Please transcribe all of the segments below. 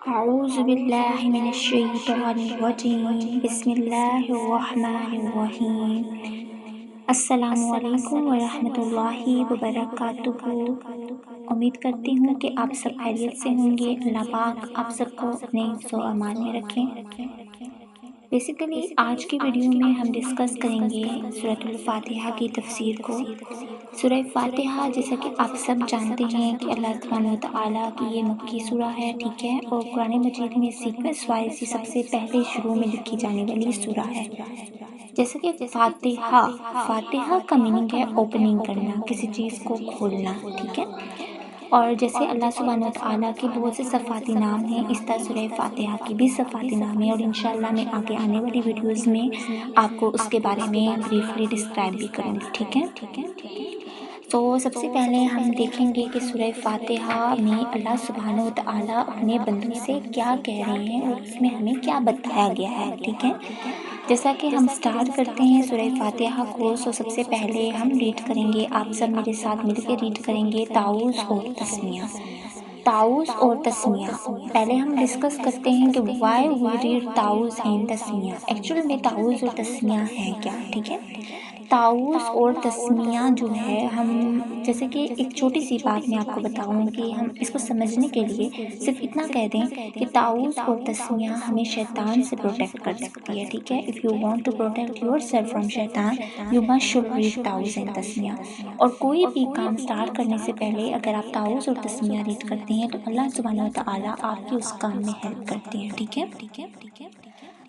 اعوذ باللہ من الشیطان الرجیم بسم اللہ الرحمن الرحیم۔ السلام علیکم ورحمۃ اللہ وبرکاتہ۔ امید کرتی ہوں کہ آپ سب خیریت سے ہوں گے۔ اللہ پاک آپ سب کو اپنے حفظ و امان میں رکھیں۔ بیسیکلی آج کی ویڈیو میں ہم ڈسکس کریں گے سورۃ الفاتحہ کی تفسیر کو۔ سورہ فاتحہ جیسا کہ آپ سب جانتے ہیں کہ اللہ سبحانہ و تعالیٰ کی یہ مکی سورہ ہے، ٹھیک ہے، اور قرآن مجید میں سیکوینس وائز یہ سب سے پہلے شروع میں لکھی جانے والی سورہ ہے۔ جیسا کہ فاتحہ کا میننگ ہے اوپننگ کرنا، کسی چیز کو کھولنا، ٹھیک ہے۔ اور جیسے اللہ سبحانہ وتعالیٰ کے بہت سے صفاتی نام ہیں، اس طرح سورہ فاتحہ کی بھی صفاتی نام ہے، اور انشاءاللہ میں آگے آنے والی ویڈیوز میں آپ کو اس کے بارے میں بریفلی ڈسکرائب بھی کروں گی، ٹھیک ہے۔ تو سب سے پہلے ہم دیکھیں گے کہ سورہ فاتحہ میں اللہ سبحانہ وتعالیٰ اپنے بندوں سے کیا کہہ رہے ہیں اور اس میں ہمیں کیا بتایا گیا ہے، ٹھیک ہے۔ جیسا کہ ہم سٹارٹ کرتے ہیں سورہ فاتحہ کو، سب سے پہلے ہم ریڈ کریں گے، آپ سب میرے ساتھ مل کے ریڈ کریں گے تعوذ اور تسمیہ۔ تعوذ اور تسمیہ پہلے ہم ڈسکس کرتے ہیں کہ وائی وی ریڈ تعوذ اینڈ تسمیہ۔ ایکچولی میں تعوذ اور تسمیہ ہے کیا، ٹھیک ہے۔ تعوذ اور تسمیہ جو ہے، ہم جیسے کہ ایک چھوٹی سی بات میں آپ کو بتاؤں کہ ہم اس کو سمجھنے کے لیے صرف اتنا کہہ دیں کہ تعوذ اور تسمیہ ہمیں شیطان سے پروٹیکٹ کر سکتی ہے، ٹھیک ہے۔ If you want to protect yourself from شیطان یو مسٹ شوڈ ریڈ تعوذ اینڈ تسمیہ۔ اور کوئی بھی کام سٹارٹ کرنے سے پہلے اگر آپ تعوذ اور تسمیہ ریڈ کرتے ہیں تو اللہ سبحانہ وتعالیٰ آپ کی اس کام میں ہیلپ کرتے ہیں، ٹھیک ہے۔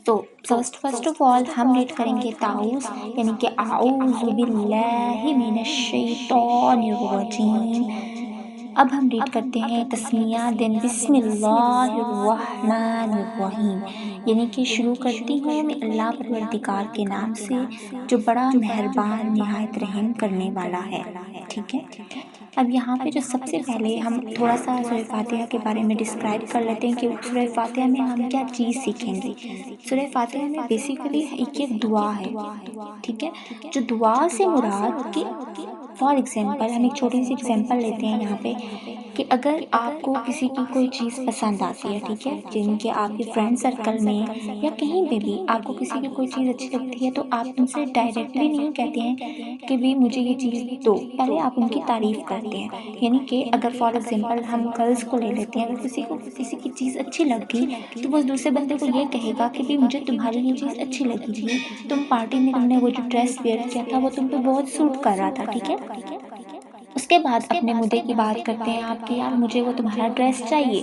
تو فرسٹ آف آل ہم ریڈ کریں گے تعوذ، یعنی کہ اعوذ باللہ من الشیطان الرجیم۔ اب ہم ریڈ کرتے ہیں تسمیہ، دین بسم اللہ الرحمن الرحیم، یعنی کہ شروع کرتی ہوں میں اللہ پروردگار کے نام سے جو بڑا مہربان نہایت رحم کرنے والا ہے، ٹھیک ہے۔ اب یہاں پہ جو سب سے پہلے ہم تھوڑا سا سورہ فاتحہ کے بارے میں ڈسکرائب کر لیتے ہیں کہ سورہ فاتحہ میں ہم کیا چیز سیکھیں گے۔ سورہ فاتحہ میں بیسیکلی ایک دعا ہے، ٹھیک ہے۔ جو دعا سے مراد کہ فار ایگزامپل ہم ایک چھوٹی سی ایگزامپل لیتے ہیں یہاں پہ کہ اگر آپ کو کسی کی کوئی چیز پسند آتی ہے، ٹھیک ہے، جن کے آپ کے فرینڈ سرکل میں یا کہیں پہ بھی آپ کو کسی کی کوئی چیز اچھی لگتی ہے تو آپ ان سے ڈائریکٹلی نہیں کہتے ہیں کہ بھی مجھے یہ چیز دو، پہلے آپ ان کی تعریف کرتے ہیں۔ یعنی کہ اگر فار ایگزامپل ہم گرلز کو لے لیتے ہیں، اگر کسی کو کسی کی چیز اچھی لگ گئی تو وہ دوسرے بندے کو یہ کہے گا کہ بھی مجھے تمہاری یہ چیز اچھی لگی جی، تم پارٹی میں تم نے وہ جو ڈریس ویئر کیا تھا وہ تم پہ بہت سوٹ کر رہا تھا، ٹھیک ہے۔ اس کے بعد اپنے مدعے کی بات کرتے ہیں آپ کہ یار مجھے وہ تمہارا ڈریس چاہیے۔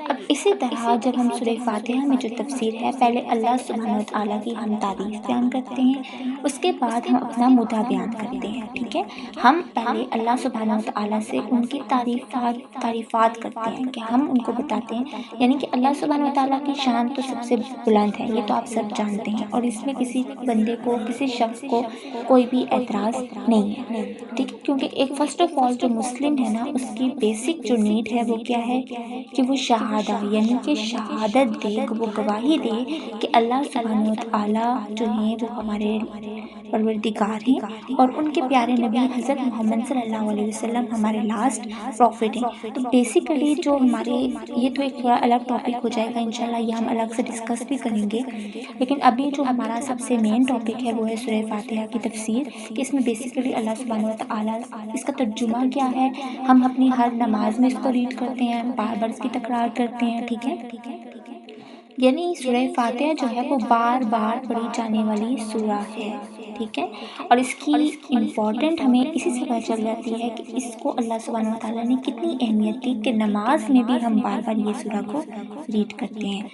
اب اسی طرح جب ہم سورہ فاتحہ میں جو تفسیر ہے، پہلے اللہ سبحانہ وتعالیٰ کی ہم تعریف بیان کرتے ہیں، اس کے بعد ہم اپنا مدعا بیان کرتے ہیں، ٹھیک ہے۔ ہم پہلے اللہ سبحانہ وتعالیٰ سے ان کی تعریفات کرتے ہیں کہ ہم ان کو بتاتے ہیں، یعنی کہ اللہ سبحانہ وتعالیٰ کی شان تو سب سے بلند ہے، یہ تو آپ سب جانتے ہیں، اور اس میں کسی بندے کو کسی شخص کو کوئی بھی اعتراض نہیں ہے، ٹھیک ہے۔ کیونکہ ایک فرسٹ آف آل جو مسلم ہے نا، اس کی بیسک جو نیڈ ہے وہ کیا ہے کہ وہ شہادہ، یعنی کہ شہادت دے، وہ گواہی دے کہ اللہ سبحانہ وتعالیٰ جو ہیں وہ ہمارے پروردگار ہیں اور ان کے پیارے نبی حضرت محمد صلی اللہ علیہ وسلم ہمارے لاسٹ پروفٹ ہیں۔ تو بیسیکلی جو ہمارے یہ تو ایک تھوڑا الگ ٹاپک ہو جائے گا، انشاءاللہ یہ ہم الگ سے ڈسکس بھی کریں گے، لیکن ابھی جو ہمارا سب سے مین ٹاپک ہے وہ ہے سورہ فاتحہ کی تفسیر، کہ اس میں بیسیکلی اللہ سبحانہ وتعالیٰ اس کا ترجمہ کیا ہے۔ ہم اپنی ہر نماز میں اس کو ریڈ کرتے ہیں، بار بار اس کی تکرار کرتے ہیں، ٹھیک ہے۔ یعنی سورہ فاتحہ جو ہے وہ بار بار پڑھی جانے والی سورہ ہے، ٹھیک ہے۔ اور اس کی امپورٹنٹ ہمیں اسی سے پتہ چل جاتی ہے کہ اس کو اللہ سبحانہ وتعالیٰ نے کتنی اہمیت دی کہ نماز میں بھی ہم بار بار یہ سورہ کو ریڈ کرتے ہیں۔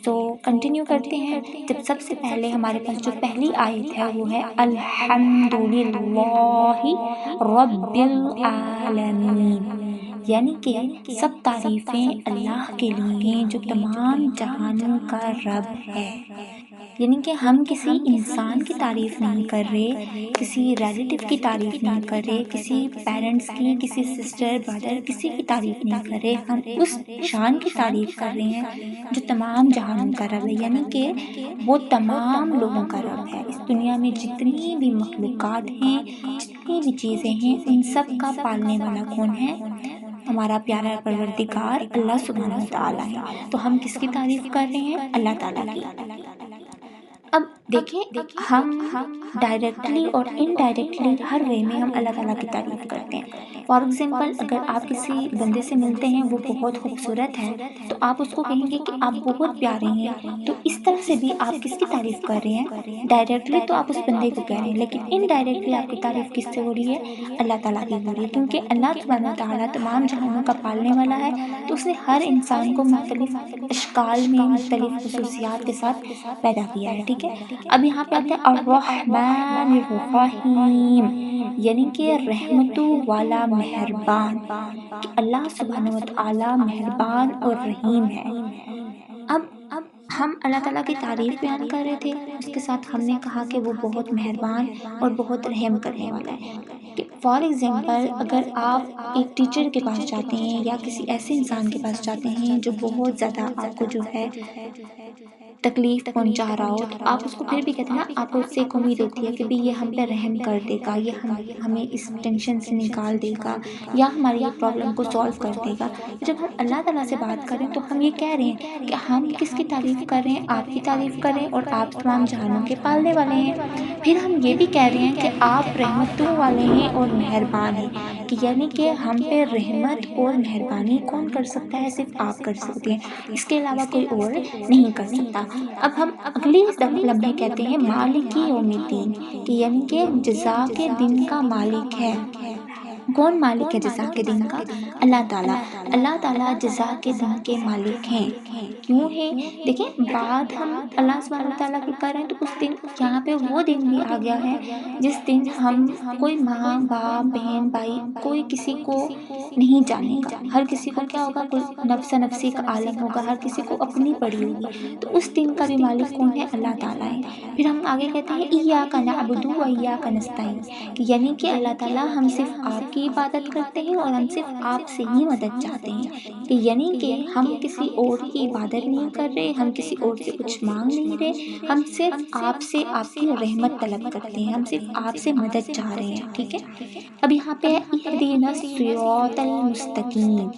تو کنٹینیو کرتے ہیں۔ جب سب سے پہلے ہمارے پاس جو پہلی آیت ہے وہ ہے الحمدللہ رب العالمین، یعنی کہ سب تعریفیں اللہ کے لیے ہیں جو تمام جہانوں کا رب ہے۔ یعنی کہ ہم کسی انسان کی تعریف نہیں کر رہے، کسی ریلیٹیو کی تعریف نہیں کر رہے، کسی پیرنٹس کی، کسی سسٹر برادر کسی کی تعریف نہیں کر رہے، ہم اس شان کی تعریف کر رہے ہیں جو تمام جہانوں کا رب ہے، یعنی کہ وہ تمام لوگوں کا رب ہے۔ اس دنیا میں جتنی بھی مخلوقات ہیں، جتنی بھی چیزیں ہیں، ان سب کا پالنے والا کون ہے؟ ہمارا پیارا پروردگار اللہ سبحانہ و تعالیٰ ہے۔ تو ہم کس کی تعریف کر رہے ہیں؟ اللہ تعالیٰ کی۔ اب دیکھیں ہم ڈائریکٹلی اور انڈائریکٹلی ہر وے میں ہم اللہ تعالیٰ کی تعریف کرتے ہیں۔ فار ایگزامپل اگر آپ کسی بندے سے ملتے ہیں، وہ بہت خوبصورت ہے، تو آپ اس کو کہیں گے کہ آپ بہت پیارے ہیں۔ تو اس طرح سے بھی آپ کس کی تعریف کر رہے ہیں؟ ڈائریکٹلی تو آپ اس بندے کو کہہ رہے ہیں، لیکن انڈائریکٹلی آپ کی تعریف کس سے ہو رہی ہے؟ اللہ تعالیٰ کی ہو رہی ہے، کیونکہ اللہ سبحانہ و تعالیٰ تمام جہانوں کا پالنے والا ہے، تو اس نے ہر انسان کو مختلف اشکال میں مختلف خصوصیات کے ساتھ پیدا کیا ہے، ٹھیک ہے۔ اب یہاں پہ آتے ہیں الرحمن الرحیم، یعنی کہ رحمتوں والا مہربان، کہ اللہ سبحانہ و تعالی مہربان اور رحیم ہے۔ اب ہم اللہ تعالیٰ کی تعریف بیان کر رہے تھے، اس کے ساتھ ہم نے کہا کہ وہ بہت مہربان اور بہت رحم کرنے والا ہے۔ فار ایگزامپل اگر آپ ایک ٹیچر کے پاس جاتے ہیں یا کسی ایسے انسان کے پاس جاتے ہیں جو بہت زیادہ آپ کو جو ہے تکلیف پہنچا رہا ہو، تو آپ اس کو پھر بھی کہتے ہیں نا، آپ کو اس سے ایک امید ہوتی ہے کہ بھی یہ ہم پہ رحم کر دے گا، یہ ہمیں اس ٹینشن سے نکال دے گا، یا ہماری یہ پرابلم کو سالو کر دے گا۔ جب ہم اللہ تعالیٰ سے بات کریں تو ہم یہ کہہ رہے ہیں کہ ہم کس کی تعریف کر رہے ہیں؟ آپ کی تعریف کر رہے ہیں، اور آپ تمام جہانوں کے پالنے والے ہیں۔ پھر ہم یہ بھی کہہ رہے ہیں کہ آپ رحمتوں والے ہیں اور مہربان ہیں، کہ یعنی کہ ہم پہ رحمت اور مہربانی کون کر سکتا ہے؟ صرف آپ کر سکتے ہیں، اس کے علاوہ کوئی اور نہیں کر سکتا۔ اب ہم اگلی لمحے کہتے ہیں مالک یوم الدین، کہ یعنی کہ جزا کے دن کا مالک ہے۔ کون مالک ہے جزا کے دن کا؟ اللہ تعالیٰ۔ اللہ تعالیٰ جزا کے دن کے مالک ہیں۔ کیوں ہیں؟ دیکھیں بات ہم اللہ سبحانہ وتعالیٰ کی کر رہے ہیں، تو اس دن یہاں پہ وہ دن بھی آ گیا ہے جس دن ہم کوئی ماں باپ بہن بھائی کوئی کسی کو نہیں جانے گا، ہر کسی کو کیا ہوگا؟ کوئی نفس نفسی کا عالم ہوگا، ہر کسی کو اپنی پڑی ہوگی۔ تو اس دن کا بھی مالک کون ہے؟ اللہ تعالیٰ ہے۔ پھر ہم آگے کہتے ہیں ایاک نعبد و ایاک نستعین، کہ یعنی کہ اللہ تعالیٰ ہم صرف آپ کی عبادت کرتے ہیں اور ہم صرف آپ سے ہی مدد چاہتے ہیں، کہ یعنی کہ ہم کسی اور کی عبادت نہیں کر رہے، ہم کسی اور سے کچھ مانگ نہیں رہے، ہم صرف آپ سے آپ کی رحمت طلب کرتے ہیں، ہم صرف آپ سے مدد چاہ رہے ہیں، ٹھیک ہے۔ اب یہاں پہ اہدنا الصراط المستقیم،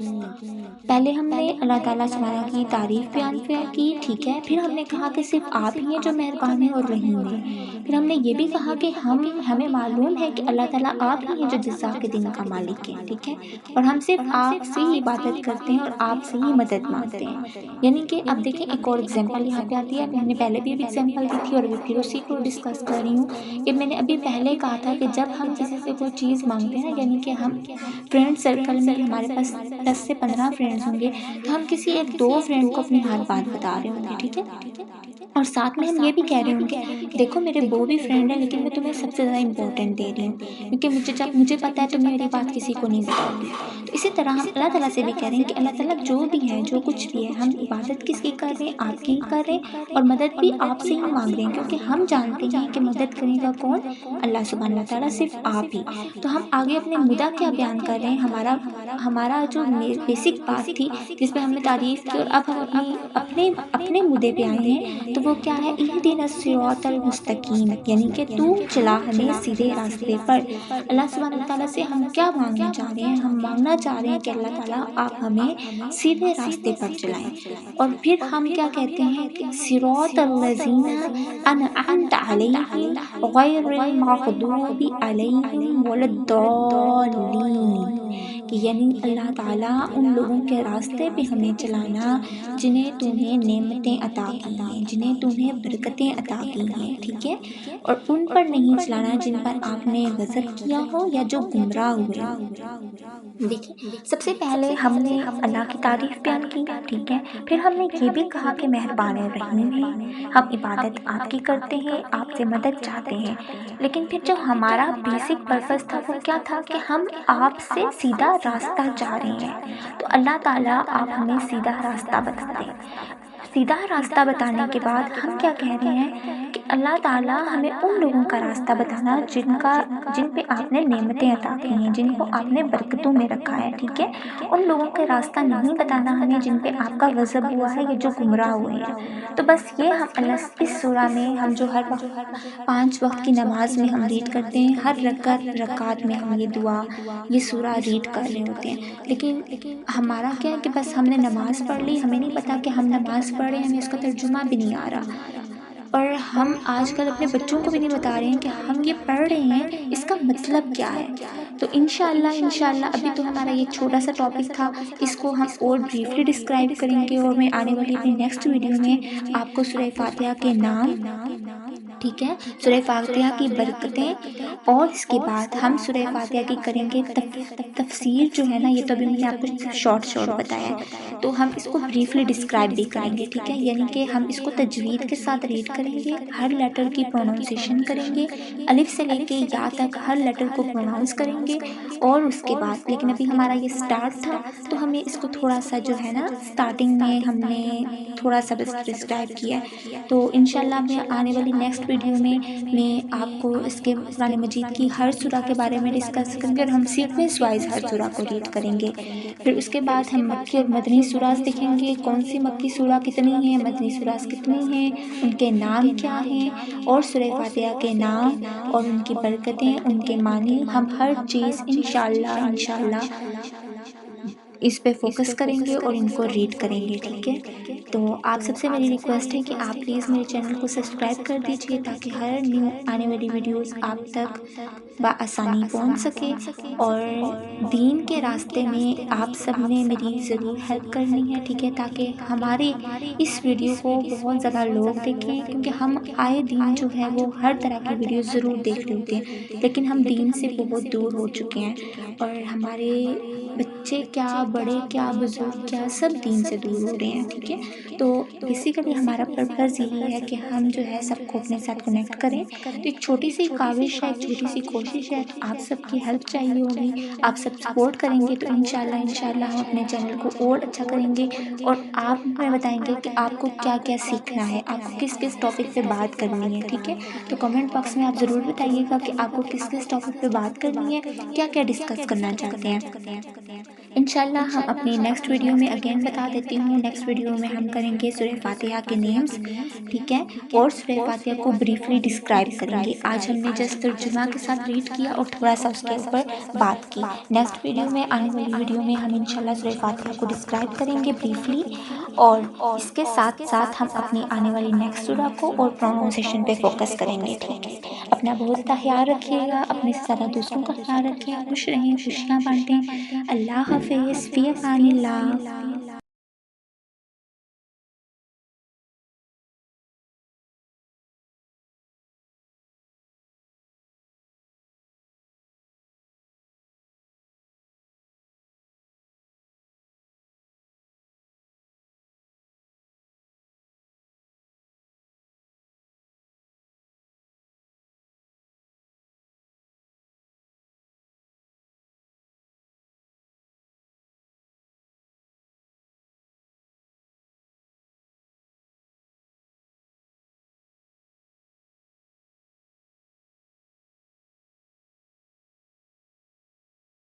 پہلے ہم نے اللہ تعالیٰ سبحانہ کی تعریف بیان کی، ٹھیک ہے۔ پھر ہم نے کہا کہ صرف آپ ہی ہیں جو مہربان ہیں اور رحیم ہیں۔ پھر ہم نے یہ بھی کہا کہ ہمیں معلوم ہے کہ اللہ تعالیٰ آپ ہی ہیں جو جزا کے دن کا مالک ہے، ٹھیک ہے، اور ہم صرف آپ سے ہی عبادت کرتے ہیں اور آپ سے ہی مدد مانگتے ہیں۔ یعنی کہ اب دیکھیں ایک اور ایگزامپل یہاں پہ آتی ہے، میں نے پہلے بھی ایگزامپل دی تھی اور ابھی پھر اسی کو ڈسکس کر رہی ہوں، کہ میں نے ابھی پہلے کہا تھا کہ جب ہم کسی سے کوئی چیز مانگتے ہیں نا، یعنی کہ ہم فرینڈ سرکل میں ہمارے پاس 10 سے 15 فرینڈز ہوں گے، تو ہم کسی ایک دو فرینڈ کو اپنی ہر بات بتا رہے ہوں گے، ٹھیک ہے، اور ساتھ میں ہم یہ بھی کہہ رہے ہوں گے دیکھو میرے وہ بھی فرینڈ ہیں لیکن میں تمہیں سب سے زیادہ امپورٹنٹ دے رہی ہوں، کیونکہ جب مجھے پتہ ہے تم میری بات کسی کو نہیں بتاؤ گی۔ تو اسی طرح ہم اللہ تعالیٰ سے بھی کہہ رہے ہیں کہ اللہ تعالیٰ جو بھی ہے جو کچھ بھی ہے، ہم عبادت کس کی کر رہے ہیں؟ آپ کی ہی کر رہے ہیں، اور مدد بھی آپ سے ہی مانگ رہے ہیں، کیونکہ ہم جانتے ہیں کہ مدد کرے گا کون؟ اللہ سبحانہ و تعالیٰ، صرف آپ ہی۔ تو ہم آگے اپنے مدعا کیا بیان کر رہے ہیں؟ ہمارا جو بیسک بات تھی جس پہ ہم نے تعریف کی، اور اب ہم اپنے مدعے پہ آئے ہیں، تو وہ کیا ہے؟ اہدنا الصراط المستقیم، یعنی کہ تو چلا ہمیں سیدھے راستے پر۔ اللہ سبحانہ و تعالیٰ سے ہم کیا مانگنا چاہ رہے ہیں؟ ہم مانگنا چاہ رہے ہیں کہ اللہ تعالیٰ آپ ہمیں سیدھے راستے پر چلائیں۔ اور پھر ہم کیا کہتے ہیں کہ صراط الذین انعمت علیہم غیر المغضوب علیہم ولا الضالین، کہ یعنی اللہ تعالیٰ ان لوگوں کے راستے پہ ہمیں چلانا جنہیں تو نے نعمتیں عطا کی ہیں، جنہیں تو نے برکتیں عطا کی ہیں، ٹھیک ہے، اور ان پر نہیں چلانا جن پر آپ نے غضب کیا ہو یا جو گمراہ ہوئے ہو۔ دیکھیں سب سے پہلے ہم نے اللہ کی تعریف بیان کی، ٹھیک ہے، پھر ہم نے یہ بھی کہا کہ مہربان رحیم ہے، ہم عبادت آپ کی کرتے ہیں، آپ سے مدد چاہتے ہیں، لیکن پھر جو ہمارا بیسک پرپس تھا وہ کیا تھا؟ کہ ہم آپ سے سیدھا راستہ چاہ رہے ہیں، تو اللہ تعالیٰ آپ ہمیں سیدھا راستہ بتا دیں۔ سیدھا راستہ بتانے کے بعد ہم کیا کہہ رہے ہیں کہ اللہ تعالیٰ ہمیں ان لوگوں کا راستہ بتانا جن پہ آپ نے نعمتیں عطا کی ہیں، جن کو آپ نے برکتوں میں رکھا ہے، ٹھیک ہے؟ ان لوگوں کا راستہ نہیں بتانا ہمیں جن پہ آپ کا غضب ہوا ہے یا جو گمراہ ہوئے ہیں۔ تو بس یہ ہم اللہ اس سورہ میں ہم جو ہر وقت 5 وقت کی نماز میں ہم ریڈ کرتے ہیں، ہر رکعت میں ہم یہ دعا یہ سورہ ریڈ کر رہے ہوتے ہیں، لیکن ہمارا کیا ہے کہ بس ہم نے نماز پڑھ لی، ہمیں نہیں پتا کہ ہم نماز پڑھ رہے ہیں، ہمیں اس کا ترجمہ بھی نہیں آ رہا، اور ہم آج کل اپنے بچوں کو بھی نہیں بتا رہے ہیں کہ ہم یہ پڑھ رہے ہیں اس کا مطلب کیا ہے۔ تو انشاءاللہ ابھی تو ہمارا یہ چھوٹا سا ٹاپک تھا، اس کو ہم اور بریفلی ڈسکرائب کریں گے، اور میں آنے والی اپنی نیکسٹ ویڈیو میں آپ کو سورہ فاتحہ کے نام، ٹھیک ہے، سورہ فاتحہ کی برکتیں، اور اس کے بعد ہم سورہ فاتحہ کی کریں گے تفسیر جو ہے نا، یہ تو ابھی میں نے آپ کو شارٹ بتایا ہے، تو ہم اس کو بریفلی ڈسکرائب بھی کریں گے، ٹھیک ہے؟ یعنی کہ ہم اس کو تجوید کے ساتھ ریڈ کریں گے، ہر لیٹر کی پروننسیشن کریں گے، الف سے لے کے یا تک ہر لیٹر کو پروناؤنس کریں گے، اور اس کے بعد لیکن ابھی ہمارا یہ سٹارٹ تھا تو ہمیں اس کو تھوڑا سا جو ہے نا سٹارٹنگ میں ہم نے تھوڑا سا بس ڈسکرائب کیا ہے، تو انشاءاللہ میں آنے والی نیکسٹ ویڈیو میں آپ کو اس کے قرآن مجید کی ہر سورہ کے بارے میں ڈسکس کریں گے، اور ہم سیکوینس وائز ہر سورہ کو ریڈ کریں گے۔ پھر اس کے بعد ہم مکی اور مدنی سوراز دیکھیں گے، کون سی مکی سورہ کتنی ہیں، مدنی سوراز کتنی ہیں، ان کے نام کیا ہیں، اور سورہ فاتحہ کے نام اور ان کی برکتیں، ان کے معنی، ہم ہر چیز انشاءاللہ اس پہ فوکس کریں گے اور ان کو ریڈ کریں گے، ٹھیک ہے؟ تو آپ سب سے میری ریکویسٹ ہے کہ آپ پلیز میرے چینل کو سبسکرائب کر دیجئے تاکہ ہر نیو آنے والی ویڈیوز آپ تک بآسانی پہنچ سکے، اور دین کے راستے میں آپ سب نے میری ضرور ہیلپ کرنی ہے، ٹھیک ہے؟ تاکہ ہمارے اس ویڈیو کو بہت زیادہ لوگ دیکھیں، کیونکہ ہم آئے دین جو ہے وہ ہر طرح کی ویڈیوز ضرور دیکھ رہے ہوتے ہیں، لیکن ہم دین سے بہت دور ہو چکے ہیں، اور ہمارے بچے کیا، بڑے کیا، بزرگ کیا، سب دین سے دور ہو رہے ہیں، ٹھیک ہے؟ تو بیسیکلی ہمارا پرپز یہی ہے کہ ہم جو ہے سب کو اپنے ساتھ کنیکٹ کریں، تو ایک چھوٹی سی کاوش ہے، ایک چھوٹی سی کوشش ہے، تو آپ سب کی ہیلپ چاہیے ہوگی، آپ سب سپورٹ کریں گے تو انشاءاللہ ہم اپنے چینل کو اور اچھا کریں گے، اور آپ ہمیں بتائیں گے کہ آپ کو کیا کیا سیکھنا ہے، آپ کو کس کس ٹاپک پہ بات کرنی ہے، ٹھیک ہے؟ تو کمنٹ باکس میں آپ ضرور بتائیے گا کہ آپ کو کس کس ٹاپک پہ بات کرنی ہے، کیا کیا ڈسکس کرنا چاہتے ہیں۔ انشاءاللہ ہم اپنی نیکسٹ ویڈیو میں اگین بتا دیتی ہوں، نیکسٹ ویڈیو میں ہم کریں گے سورہ فاتحہ کے نیمز، ٹھیک ہے، اور سورہ فاتحہ کو بریفلی ڈسکرائب کریں گے۔ آج ہم نے جسٹ ترجمہ کے ساتھ ریڈ کیا اور تھوڑا سا اس کے اوپر بات کی۔ نیکسٹ ویڈیو میں، آنے والی ویڈیو میں ہم انشاءاللہ سورہ فاتحہ کو ڈسکرائب کریں گے بریفلی، اور اس کے ساتھ ساتھ ہم اپنی آنے والی نیکسٹ سورہ کو اور پروننسیشن پہ فوکس کریں گے، ٹھیک ہے؟ اپنا بہت زیادہ خیال رکھیے گا، اپنے سے زیادہ دوسروں کا خیال رکھیں، خوش رہیں، خوشیاں بانٹیں۔ اللہ حافظ، فی امان اللہ۔